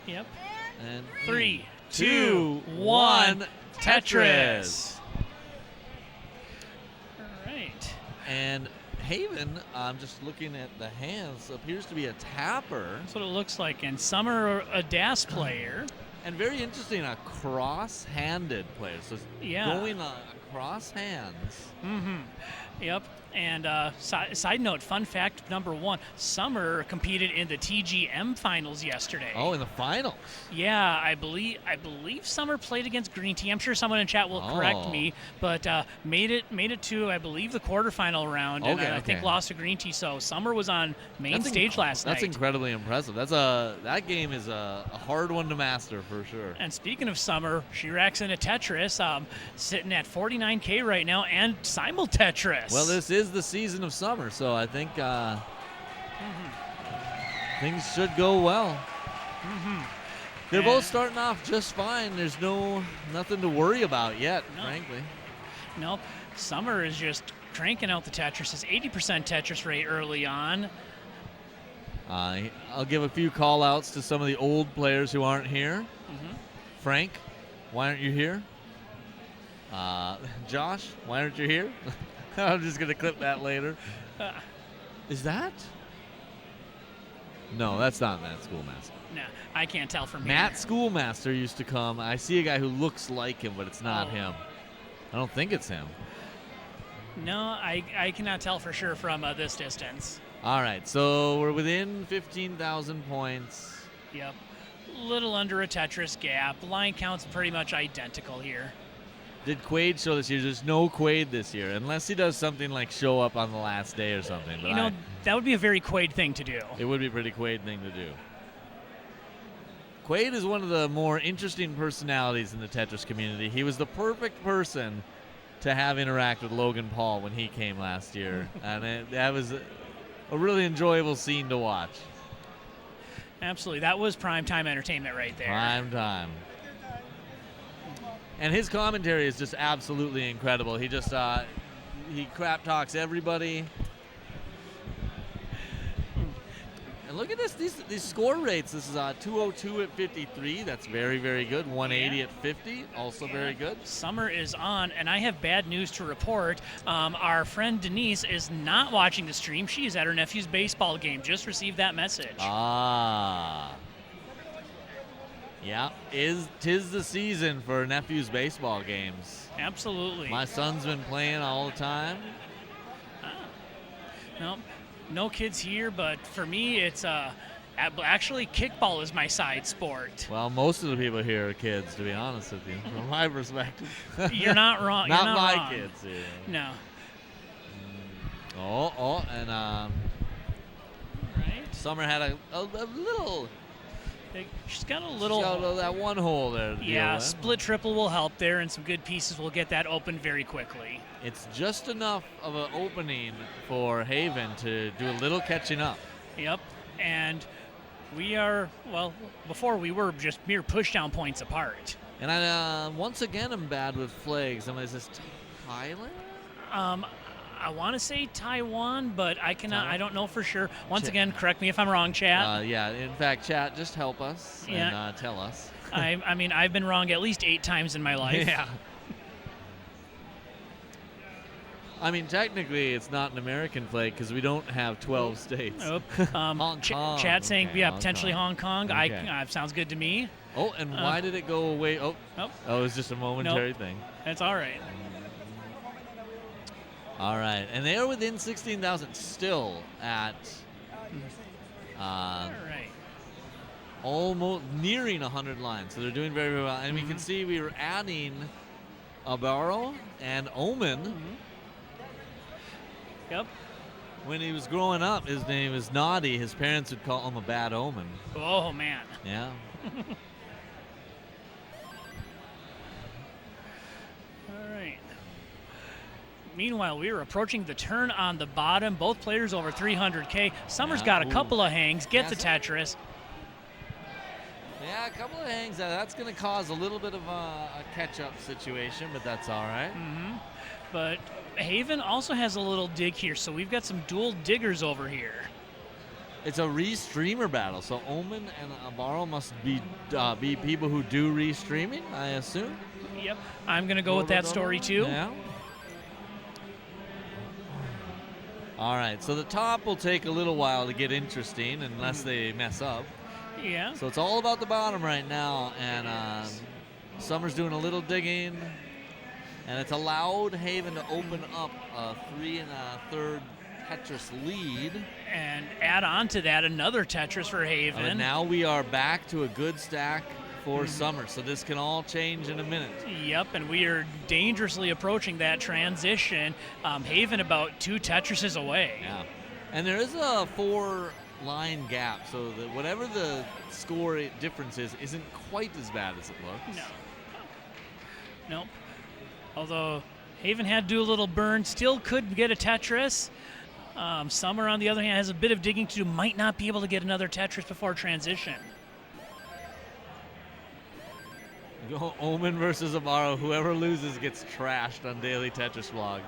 Yep. And 3, 2, 1, Tetris. All right. And Haven, I'm just looking at the hands, appears to be a tapper. That's what it looks like. And Summer, a DAS player. And very interesting, a cross-handed player. So going across hands. Mm-hmm. Yep. And side note, fun fact number 1, Summer competed in the TGM finals yesterday. Oh, in the finals? Yeah, I believe Summer played against Green Tea. I'm sure someone in chat will correct me, but made it to, I believe, the quarterfinal round, and I think lost to Green Tea. So Summer was on main stage last night. That's incredibly impressive. That game is a hard one to master for sure. And speaking of Summer, she racks in a Tetris, sitting at 49K right now, and simul Tetris. Well, this is the season of Summer, so I think things should go well. They're both starting off just fine. There's nothing to worry about yet, frankly. Nope. Summer is just cranking out the Tetris. It's 80% Tetris rate early on. I'll give a few call-outs to some of the old players who aren't here. Frank, why aren't you here? Josh, why aren't you here? I'm just going to clip that later. Is that? No, that's not Matt Schoolmaster. No, I can't tell from here. Matt Schoolmaster used to come. I see a guy who looks like him, but it's not him. I don't think it's him. No, I cannot tell for sure from this distance. All right, so we're within 15,000 points. Yep. Little under a Tetris gap. Line count's pretty much identical here. Did Quaid show this year? There's no Quaid this year, unless he does something like show up on the last day or something. But that would be a very Quaid thing to do. It would be a pretty Quaid thing to do. Quaid is one of the more interesting personalities in the Tetris community. He was the perfect person to have interact with Logan Paul when he came last year, and that was a really enjoyable scene to watch. Absolutely. That was primetime entertainment right there. Prime time. And his commentary is just absolutely incredible. He just he crap talks everybody. And look at this, these score rates. This is 202 at 53. That's very, very good. 180 at 50, also very good. Summer is on, and I have bad news to report. Our friend Denise is not watching the stream. She is at her nephew's baseball game. Just received that message. Yeah, tis the season for nephew's baseball games. Absolutely. My son's been playing all the time. No kids here, but for me, it's actually kickball is my side sport. Well, most of the people here are kids, to be honest with you, from my perspective. You're not wrong. Not my wrong. kids here. No. And right. Summer had a little. She's got a little. She's got that one hole there. Yeah, split triple will help there, and some good pieces will get that open very quickly. It's just enough of an opening for Haven to do a little catching up. Yep, and we are, well, before we were just mere push-down points apart. And I, once again, I'm bad with flags. Is this Thailand? I want to say Taiwan, but I cannot. I don't know for sure. Once again, correct me if I'm wrong, chat. Yeah, in fact, chat, just help us and tell us. I mean, I've been wrong at least 8 times in my life. Yeah. I mean, technically, it's not an American flag because we don't have 12 states. Nope. Hong Kong. Chat saying, okay, yeah, potentially Hong Kong. Okay. Sounds good to me. Oh, and why did it go away? Oh, it was just a momentary thing. That's all right. All right, and they are within 16,000 still at almost nearing 100 lines. So they're doing very, very well. And we can see we were adding Arbaro and Omen. Yep. When he was growing up, his name was Naughty. His parents would call him a bad omen. Oh, man. Yeah. All right. Meanwhile, we are approaching the turn on the bottom. Both players over 300K. Summer's got a couple of hangs. Gets a Tetris. Yeah, a couple of hangs. That's going to cause a little bit of a catch-up situation, but that's all right. But Haven also has a little dig here, so we've got some dual diggers over here. It's a restreamer battle, so Omen and Arbaro must be people who do restreaming, I assume. Yep, I'm going to go with that story too. Yeah. All right, so the top will take a little while to get interesting unless they mess up. Yeah. So it's all about the bottom right now, and Summer's doing a little digging, and it's allowed Haven to open up a 3 1/3 Tetris lead. And add on to that another Tetris for Haven. And now we are back to a good stack for Summer, so this can all change in a minute. Yep, and we are dangerously approaching that transition. Haven about 2 Tetrises away. Yeah, and there is a 4-line gap, so that whatever the score difference is, isn't quite as bad as it looks. No. Nope. Although Haven had to do a little burn, still could get a Tetris. Summer, on the other hand, has a bit of digging to do, might not be able to get another Tetris before transition. Omen versus Arbaro. Whoever loses gets trashed on Daily Tetris Vlog.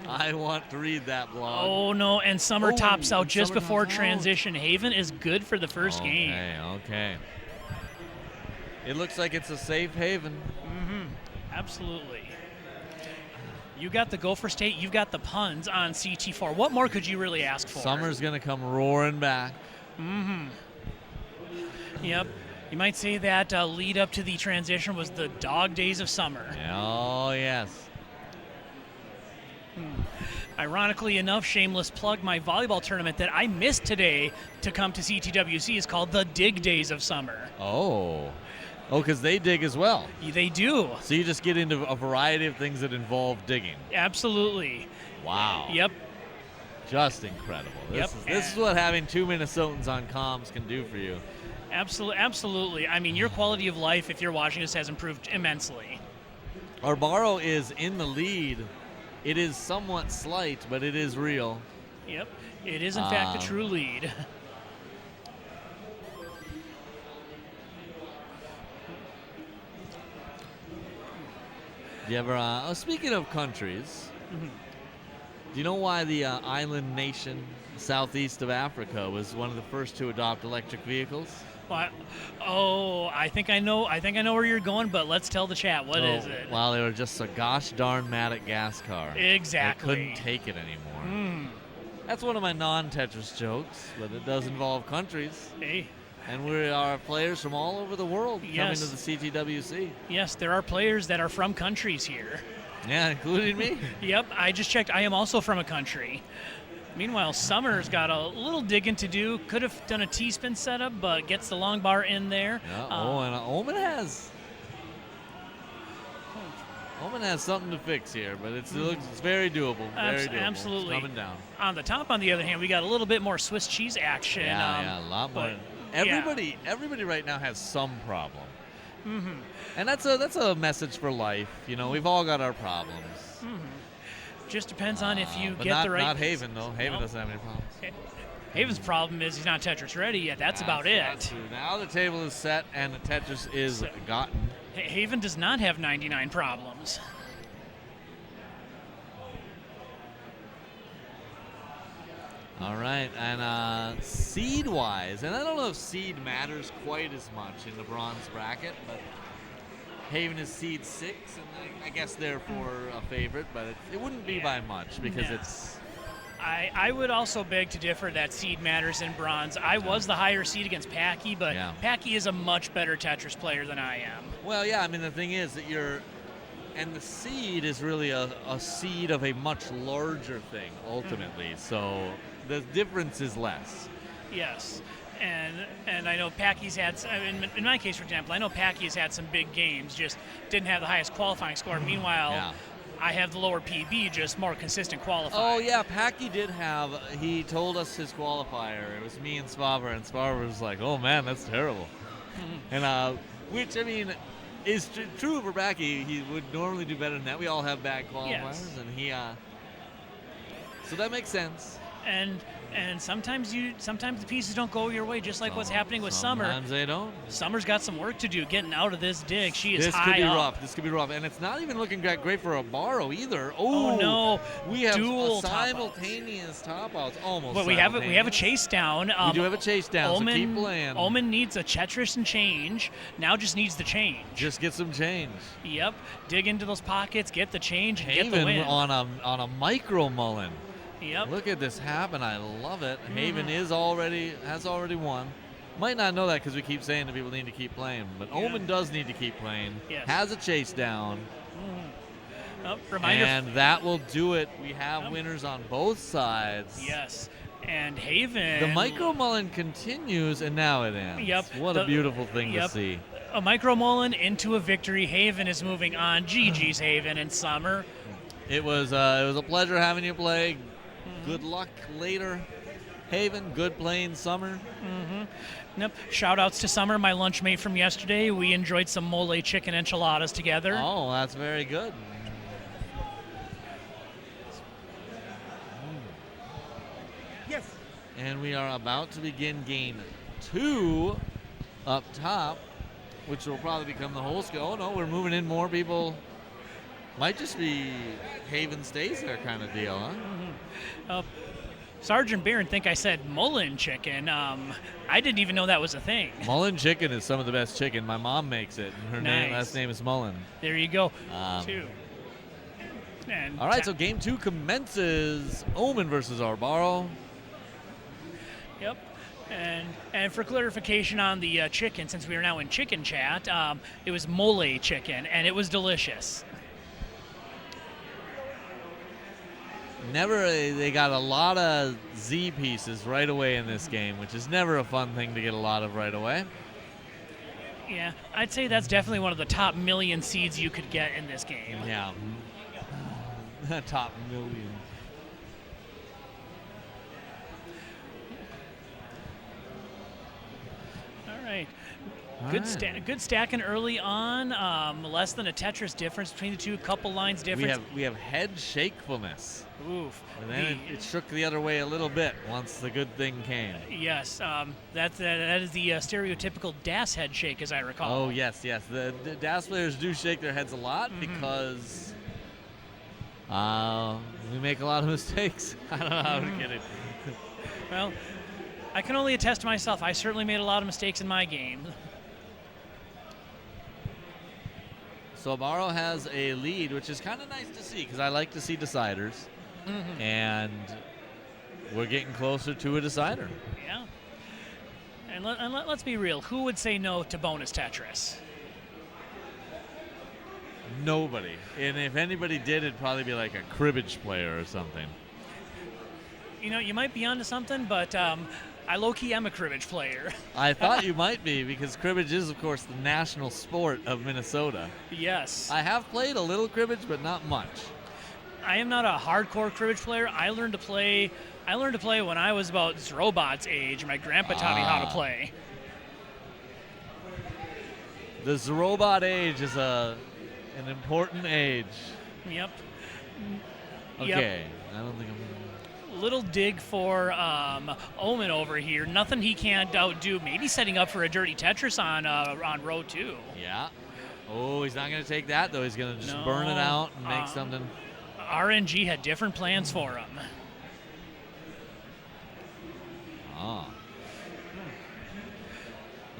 I want to read that blog. Oh, no, and Summer tops out just before transition. Haven is good for the first game. Okay. It looks like it's a safe Haven. Absolutely. You got the Gopher State, you've got the puns on CT4. What more could you really ask for? Summer's going to come roaring back. Yep. You might say that lead up to the transition was the dog days of Summer. Oh, yes. Ironically enough, shameless plug, my volleyball tournament that I missed today to come to CTWC is called the Dig Days of Summer. Oh, because they dig as well. They do. So you just get into a variety of things that involve digging. Absolutely. Wow. Yep. Just incredible. This is what having 2 Minnesotans on comms can do for you. Absolutely. I mean, your quality of life, if you're watching this, has improved immensely. Arbaro is in the lead. It is somewhat slight, but it is real. Yep. It is, in fact, a true lead. Do you ever, speaking of countries, do you know why the island nation southeast of Africa was one of the first to adopt electric vehicles? I think I know where you're going, but let's tell the chat. What is it? Well, they were just so gosh darn mad at gas car. Exactly. They couldn't take it anymore. That's one of my non-Tetris jokes, but it does involve countries. Hey. And we are players from all over the world coming to the CTWC. Yes, there are players that are from countries here. Yeah, including me. Yep, I just checked. I am also from a country. Meanwhile, Summer's got a little digging to do. Could have done a T-spin setup, but gets the long bar in there. Yeah, and Omen has something to fix here, but it's very doable. Very doable. Absolutely. It's coming down. On the top, on the other hand, we got a little bit more Swiss cheese action. Yeah, a lot more. Everybody right now has some problem. And that's a message for life. You know, we've all got our problems. Just depends on if you get the right. Not Haven though. Haven doesn't have any problems. Haven's problem is he's not Tetris ready yet. That's about it. That's true. Now the table is set and the Tetris is gotten. Haven does not have 99 problems. All right, and seed-wise, and I don't know if seed matters quite as much in the bronze bracket, but Haven is seed 6, and I guess therefore a favorite, but it wouldn't be by much because it's... I would also beg to differ that seed matters in bronze. I was the higher seed against Packy, but Packy is a much better Tetris player than I am. Well, yeah, I mean, the thing is that and the seed is really a seed of a much larger thing, ultimately, so the difference is less. Yes. And I know Packy's had, in my case, for example, I know Packy's had some big games, just didn't have the highest qualifying score. Meanwhile, I have the lower PB, just more consistent qualifying. Oh, yeah, Packy did have, he told us his qualifier. It was me and Spaver, and Spaver was like, oh, man, that's terrible. And which, I mean, is true for Packy. He would normally do better than that. We all have bad qualifiers, and he, so that makes sense. And sometimes the pieces don't go your way, just like what's happening with Summer. Sometimes they don't. Summer's got some work to do getting out of this dig. She is this high could be up. rough. This could be rough, and it's not even looking great for Arbaro either. Oh no! We have dual simultaneous top outs, almost. But we have a chase down. We do have a chase down. So keep playing. Omen needs a Tetris and change. Now just needs the change. Just get some change. Yep. Dig into those pockets, get the change, and Haven get the win. on a micro mullen. Yep. Look at this happen. I love it. Haven has already won. Might not know that because we keep saying that people need to keep playing, but Omen does need to keep playing. Yes. Has a chase down. And that will do it. We have winners on both sides. Yes. And Haven. The micro mullen continues, and now it ends. Yep. What a beautiful thing to see. A micro mullen into a victory. Haven is moving on. GG's Haven and Summer. It was a pleasure having you play. Good luck later. Haven, good playing Summer. Nope. Shout outs to Summer, my lunch mate from yesterday. We enjoyed some mole chicken enchiladas together. Oh, that's very good. Yes. And we are about to begin game 2 up top, which will probably become the whole skill. Oh no, we're moving in more people. Might just be Haven stays there kind of deal, huh? Sergeant Barron think I said mullen chicken. I didn't even know that was a thing. Mullen chicken is some of the best chicken. My mom makes it, and her last name is Mullen. There you go. 2. And all right, so game 2 commences. Omen versus Arbaro. Yep. And for clarification on the chicken, since we are now in chicken chat, it was mole chicken, and it was delicious. They got a lot of Z pieces right away in this game, which is never a fun thing to get a lot of right away. Yeah, I'd say that's definitely one of the top million seeds you could get in this game. Yeah. Top million. All right. Good stacking early on. Less than a Tetris difference between the two. Couple lines difference. We have head shakefulness. Oof. And then it shook the other way a little bit once the good thing came. Yes. That is the stereotypical DAS head shake, as I recall. Oh yes. The DAS players do shake their heads a lot because we make a lot of mistakes. I don't know how to get it. Well, I can only attest to myself. I certainly made a lot of mistakes in my game. So Arbaro has a lead, which is kind of nice to see because I like to see deciders. And we're getting closer to a decider. Yeah. And let's be real. Who would say no to bonus Tetris? Nobody. And if anybody did, it'd probably be like a cribbage player or something. You know, you might be onto something, but I low-key am a cribbage player. I thought you might be because cribbage is, of course, the national sport of Minnesota. Yes. I have played a little cribbage, but not much. I am not a hardcore cribbage player. I learned to play when I was about Zrobot's age. My grandpa taught me how to play. The Zrobot age is an important age. Yep. Okay. Yep. I don't think I'm little dig for Omen over here. Nothing he can't outdo. Maybe setting up for a dirty Tetris on row 2. Yeah. Oh, he's not going to take that, though. He's going to just burn it out and make something. RNG had different plans for him.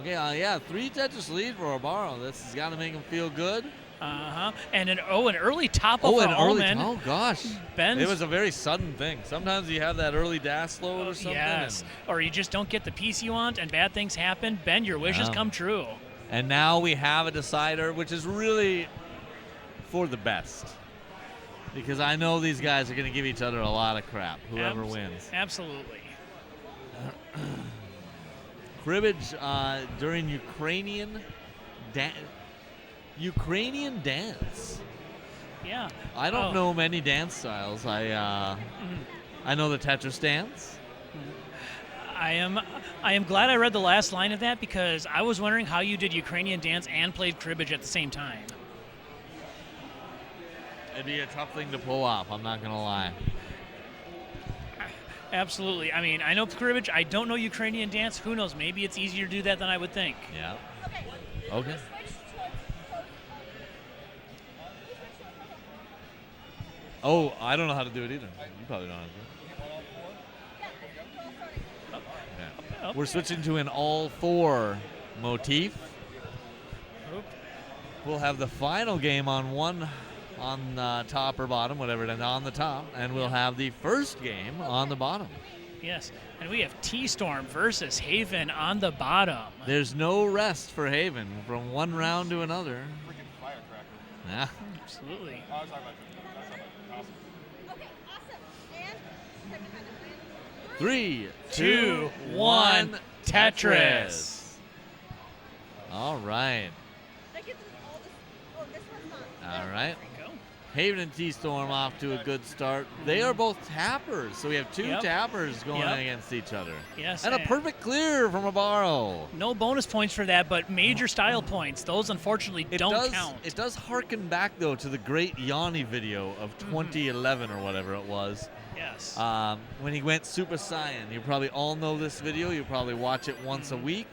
Okay, yeah, 3 Tetris lead for Arbaro. This has got to make him feel good. And an early top up for Omen. Oh gosh, Ben's, it was a very sudden thing. Sometimes you have that early dash load or something. Yes, or you just don't get the piece you want, and bad things happen. Ben, your wishes come true. And now we have a decider, which is really for the best. Because I know these guys are going to give each other a lot of crap, whoever wins. Absolutely. Cribbage during Ukrainian dance. Yeah. I don't know many dance styles. I know the Tetris dance. I am glad I read the last line of that because I was wondering how you did Ukrainian dance and played cribbage at the same time. It'd be a tough thing to pull off, I'm not going to lie. Absolutely. I mean, I know cribbage. I don't know Ukrainian dance. Who knows? Maybe it's easier to do that than I would think. Yeah. Okay. Oh, I don't know how to do it either. You probably don't know how to do it. Yeah. We're switching to an all-4 motif. We'll have the final game on top or bottom, whatever it is, on the top, and we'll have the first game on the bottom. Yes, and we have T-Storm versus Haven on the bottom. There's no rest for Haven from one round to another. Freaking firecracker. Yeah. Absolutely. Oh, I was talking about awesome. Okay, awesome. And 3, 2, 1, Tetris. All right. I get all this. Oh, this one's not. All right. There we go. Haven and T-Storm off to a good start. They are both tappers, so we have two tappers going against each other. Yes. And a perfect clear from Arbaro. No bonus points for that, but major style points. Those, unfortunately, don't count. It does harken back, though, to the great Yanni video of 2011 or whatever it was. Yes. When he went Super Saiyan. You probably all know this video. You probably watch it once a week.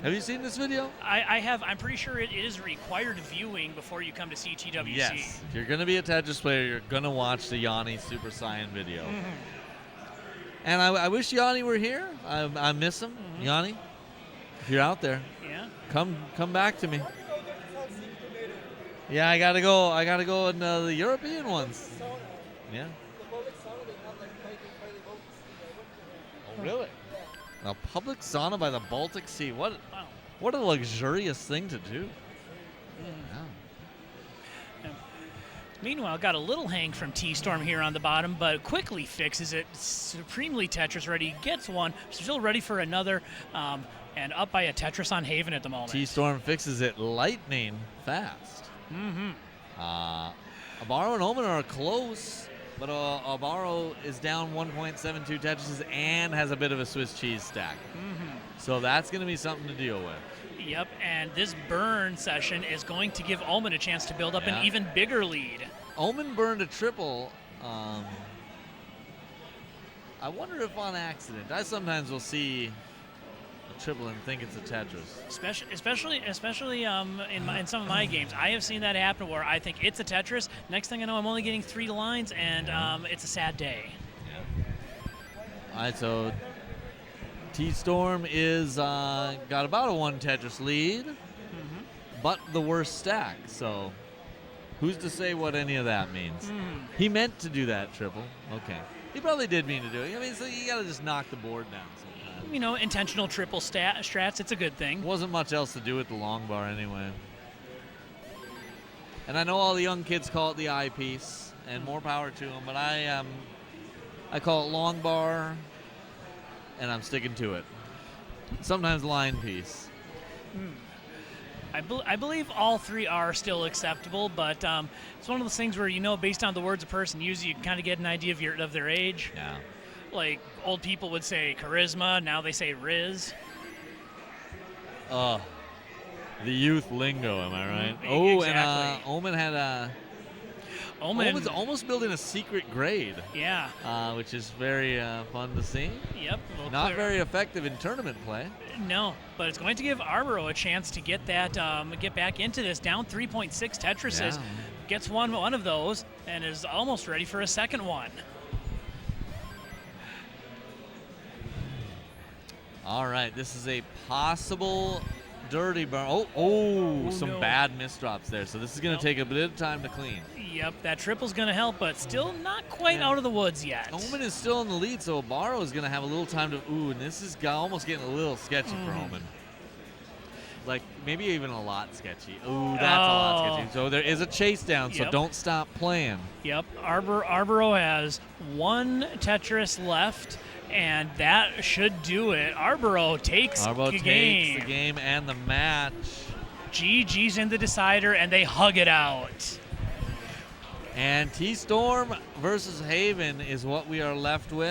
Have you seen this video? I have. I'm pretty sure it is required viewing before you come to CTWC. Yes. If you're going to be a Tetris player, you're going to watch the Yanni Super Saiyan video. And I wish Yanni were here. I miss him. Yanni, if you're out there, come back to me. Yeah, I gotta go in the European ones. Yeah. Oh, really? A public sauna by the Baltic Sea. What a luxurious thing to do. Yeah. Meanwhile, got a little hang from T-Storm here on the bottom, but quickly fixes it. Supremely Tetris ready. Gets one. Still ready for another. And up by a Tetris on Haven at the moment. T-Storm fixes it lightning fast. Arbaro and Omen are close. But Arbaro is down 1.72 Tetrises and has a bit of a Swiss cheese stack. So that's going to be something to deal with. Yep, and this burn session is going to give Omen a chance to build up an even bigger lead. Omen burned a triple. I wonder if on accident. I sometimes will see a triple and think it's a Tetris. Especially in some of my games, I have seen that happen where I think it's a Tetris. Next thing I know, I'm only getting 3 lines, and it's a sad day. All right, so T-Storm is got about a 1 Tetris lead, but the worst stack. So who's to say what any of that means? He meant to do that triple. Okay. He probably did mean to do it. I mean, so you got to just knock the board down sometimes. You know, intentional triple strats, it's a good thing. Wasn't much else to do with the long bar anyway. And I know all the young kids call it the eyepiece, and more power to them, but I call it long bar, and I'm sticking to it. Sometimes line piece. I believe all 3 are still acceptable, but it's one of those things where, you know, based on the words a person uses, you can kind of get an idea of their age. Yeah. Like, old people would say charisma, now they say Riz. The youth lingo, am I right? Exactly. And Omen had a... Omen's almost building a secret grade. Yeah. Which is very fun to see. Yep. Not very effective in tournament play. No, but it's going to give Arbaro a chance to get that, get back into this. Down 3.6 Tetrises. Yeah. Gets one of those and is almost ready for a second one. All right, this is a possible dirty burn. Some bad misdrops there. So this is going to take a bit of time to clean. Yep, that triple's going to help, but still not quite out of the woods yet. Omen is still in the lead, so Arbaro is going to have a little time to... and this is almost getting a little sketchy for Omen. Like, maybe even a lot sketchy. That's a lot sketchy. So there is a chase down, so don't stop playing. Yep, Arbaro has 1 Tetris left, and that should do it. Arbaro takes the game and the match. GG's in the decider, and they hug it out. And T-Storm versus Haven is what we are left with.